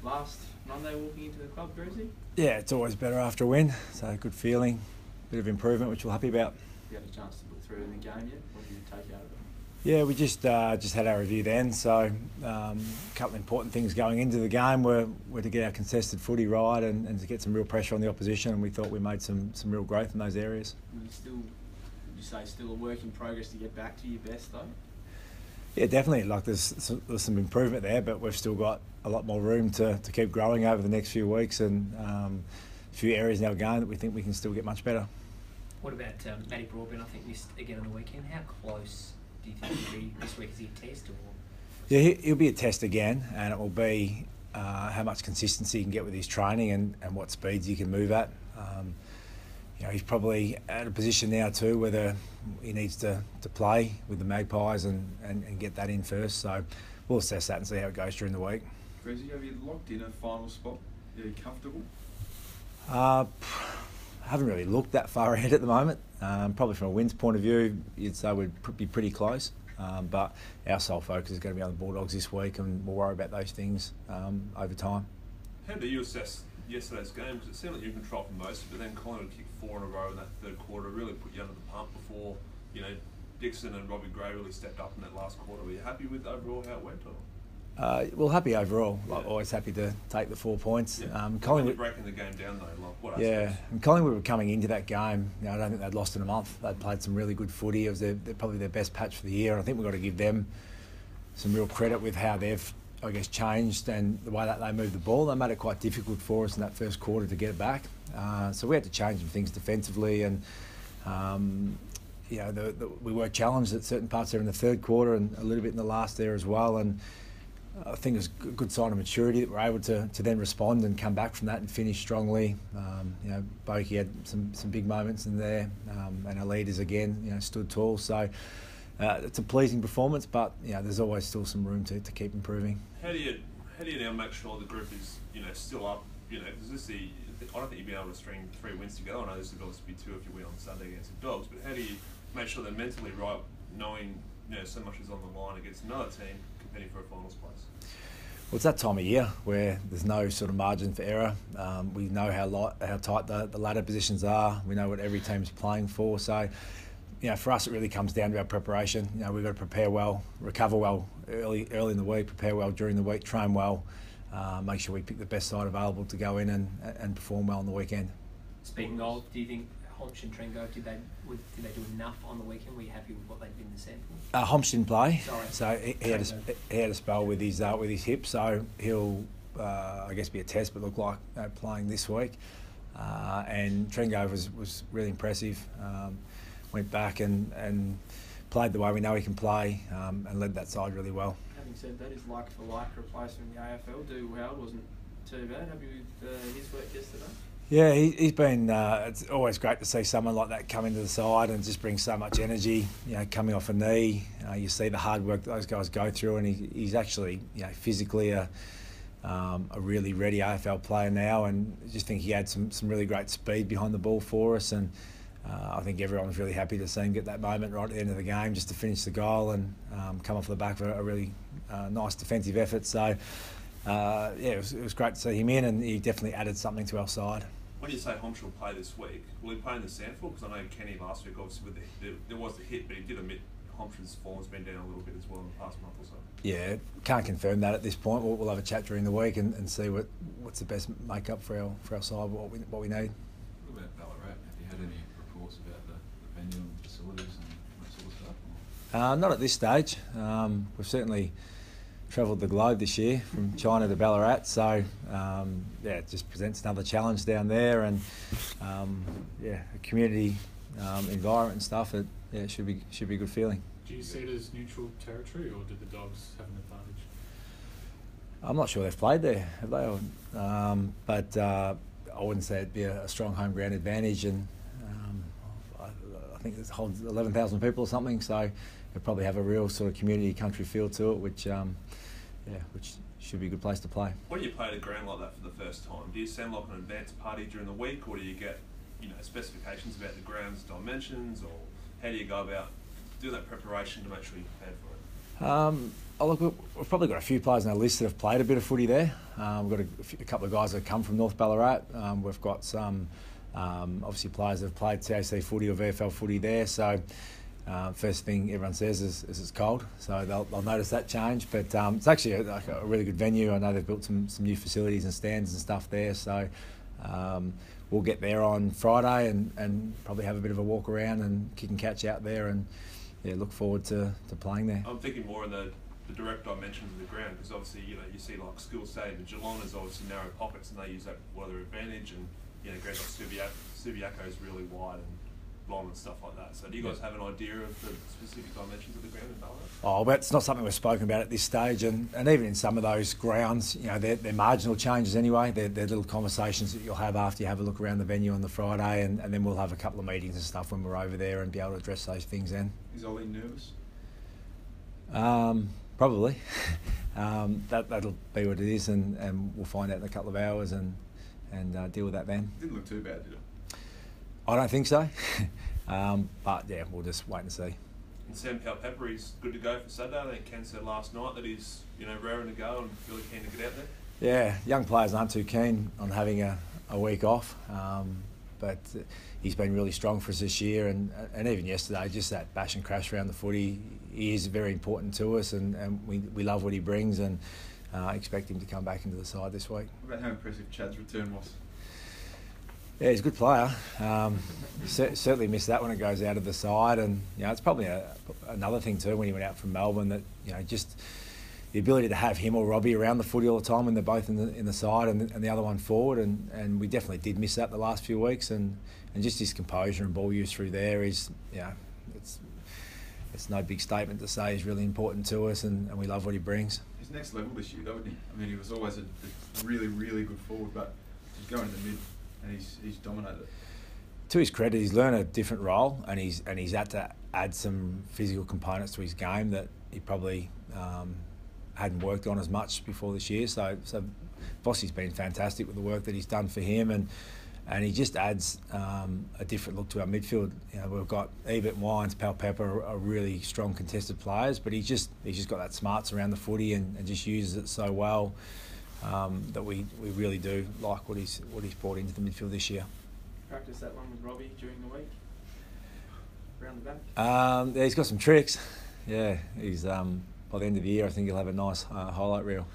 last Monday walking into the club, Greasy? Yeah, it's always better after a win, so good feeling, bit of improvement, which we're happy about. You had a chance to look through in the game yet? What did you take out of it? Yeah, we just had our review then, so a couple of important things going into the game were to get our contested footy right and to get some real pressure on the opposition, and we thought we made some real growth in those areas. Would you say still a work in progress to get back to your best though? Yeah, definitely. Like there's some improvement there, but we've still got a lot more room to keep growing over the next few weeks, and a few areas in our game that we think we can still get much better. What about Matty Broadbent? I think missed again on the weekend. How close do you think he'll be this week? Is he a test or? Yeah, he'll be a test again, and it will be how much consistency he can get with his training and what speeds he can move at. He's probably at a position now too whether he needs to play with the Magpies and get that in first. So we'll assess that and see how it goes during the week. Greasy, have you locked in a final spot? Are you comfortable? I haven't really looked that far ahead at the moment. Probably from a wins point of view, you'd say we'd be pretty close. But our sole focus is going to be on the Bulldogs this week, and we'll worry about those things over time. How do you assess yesterday's game? Because it seemed like you controlled for most, but then Collingwood kicked 4 in a row in that third quarter, really put you under the pump before, Dixon and Robbie Gray really stepped up in that last quarter. Were you happy with overall how it went? Or? Well, happy overall. Like, always happy to take the 4 points. Yeah. Collingwood breaking the game down though. Like, what yeah, and Collingwood were coming into that game. I don't think they'd lost in a month. They'd played some really good footy. It was probably their best patch for the year. And I think we've got to give them some real credit with how they've, changed and the way that they moved the ball. They made it quite difficult for us in that first quarter to get it back. So we had to change some things defensively, and we were challenged at certain parts there in the third quarter and a little bit in the last there as well. And I think it was a good sign of maturity that we're able to then respond and come back from that and finish strongly. Boakey had some big moments in there, and our leaders again, stood tall. So it's a pleasing performance, but there's always still some room to keep improving. How do you now make sure the group is still up? Because I don't think you'd be able to string 3 wins together. I know this would obviously be 2 if you win on Sunday against the Dogs, but how do you make sure they're mentally right, knowing so much is on the line against another team competing for a finals place? Well, it's that time of year where there's no sort of margin for error. We know how tight the ladder positions are. We know what every team's playing for. So, for us, it really comes down to our preparation. We've got to prepare well, recover well early in the week, prepare well during the week, train well, make sure we pick the best side available to go in and perform well on the weekend. Speaking of, do you think Homsch and Trengo, did they do enough on the weekend? Were you happy with what they'd been the sample? Homsch didn't play, Sorry. so he had a spell with his hip, so he'll be a test, but look like playing this week. And Trengo was really impressive. Went back and played the way we know he can play, and led that side really well. Having said that, his like-for-like replacement in the AFL, Dougal Howard, wasn't too bad. Happy with his work yesterday? Yeah, he's been. It's always great to see someone like that come into the side and just bring so much energy. Coming off a knee, you see the hard work those guys go through, and he's actually, physically a really ready AFL player now. And I just think he had some really great speed behind the ball for us, and I think everyone was really happy to see him get that moment right at the end of the game just to finish the goal and come off the back of a really nice defensive effort. So it was great to see him in, and he definitely added something to our side. When you say Homsch will play this week, will he play in the sample? Because I know Kenny last week, obviously, there was the hit, but he did admit Homsch's form has been down a little bit as well in the past month or so. Yeah, can't confirm that at this point. We'll have a chat during the week and see what's the best make-up for our side, what we need. What about Ballarat? Have you had any reports about the venue and facilities and that sort of stuff? Not at this stage. We've certainly travelled the globe this year from China to Ballarat, so it just presents another challenge down there, and a community environment and stuff. It should be a good feeling. Do you see it as neutral territory, or did the Dogs have an advantage? I'm not sure they've played there, have they? But I wouldn't say it'd be a strong home ground advantage, and I think it holds 11,000 people or something, so it'll probably have a real sort of community country feel to it, which should be a good place to play. When you play at a ground like that for the first time, do you send like an advance party during the week, or do you get specifications about the ground's dimensions, or how do you go about doing that preparation to make sure you're prepared for Look, we've probably got a few players on our list that have played a bit of footy there. We've got a couple of guys that have come from North Ballarat. We've got some, obviously, players that have played TAC footy or VFL footy there. So, first thing everyone says is it's cold. So they'll notice that change. But it's actually a really good venue. I know they've built some new facilities and stands and stuff there. So we'll get there on Friday and probably have a bit of a walk around and kick and catch out there, and look forward to playing there. I'm thinking more in the direct dimensions of the ground, because obviously you see like School Stadium in Geelong is obviously narrow pockets, and they use that to their advantage, and grounds like Subiaco is really wide and long and stuff like that. So do you guys have an idea of the specific dimensions of the ground in Ballarat? But it's not something we've spoken about at this stage, and even in some of those grounds, they're marginal changes anyway. They're little conversations that you'll have after you have a look around the venue on the Friday, and then we'll have a couple of meetings and stuff when we're over there and be able to address those things then. Is Ollie nervous? Probably. That'll be what it is, and we'll find out in a couple of hours and deal with that then. Didn't look too bad, did it? I don't think so. But yeah, we'll just wait and see. And Sam Powell-Pepper, he's good to go for Saturday. I think Ken said last night that he's raring to go and really keen to get out there. Yeah, young players aren't too keen on having a week off, but he's been really strong for us this year, and even yesterday, just that bash and crash around the footy, he is very important to us, and we love what he brings, and expect him to come back into the side this week. What about how impressive Chad's return was? Yeah, he's a good player. Certainly missed that when it goes out of the side, and it's probably another thing too when he went out from Melbourne, that just the ability to have him or Robbie around the footy all the time when they're both in the side and the other one forward, and we definitely did miss that the last few weeks, and just his composure and ball use through there is it's no big statement to say he's really important to us, and we love what he brings. He's next level this year, though, isn't he? I mean, he was always a really, really good forward, but he's going in the mid and he's dominated. To his credit, he's learned a different role, and he's had to add some physical components to his game that he probably hadn't worked on as much before this year. So Bossie's been fantastic with the work that he's done for him, and he just adds a different look to our midfield. We've got Ebert, Wines, Powell-Pepper are really strong contested players, but he's just got that smarts around the footy and just uses it so well that we really do like what he's brought into the midfield this year. Practice that one with Robbie during the week, around the back. He's got some tricks. Yeah, he's by the end of the year, I think he'll have a nice highlight reel.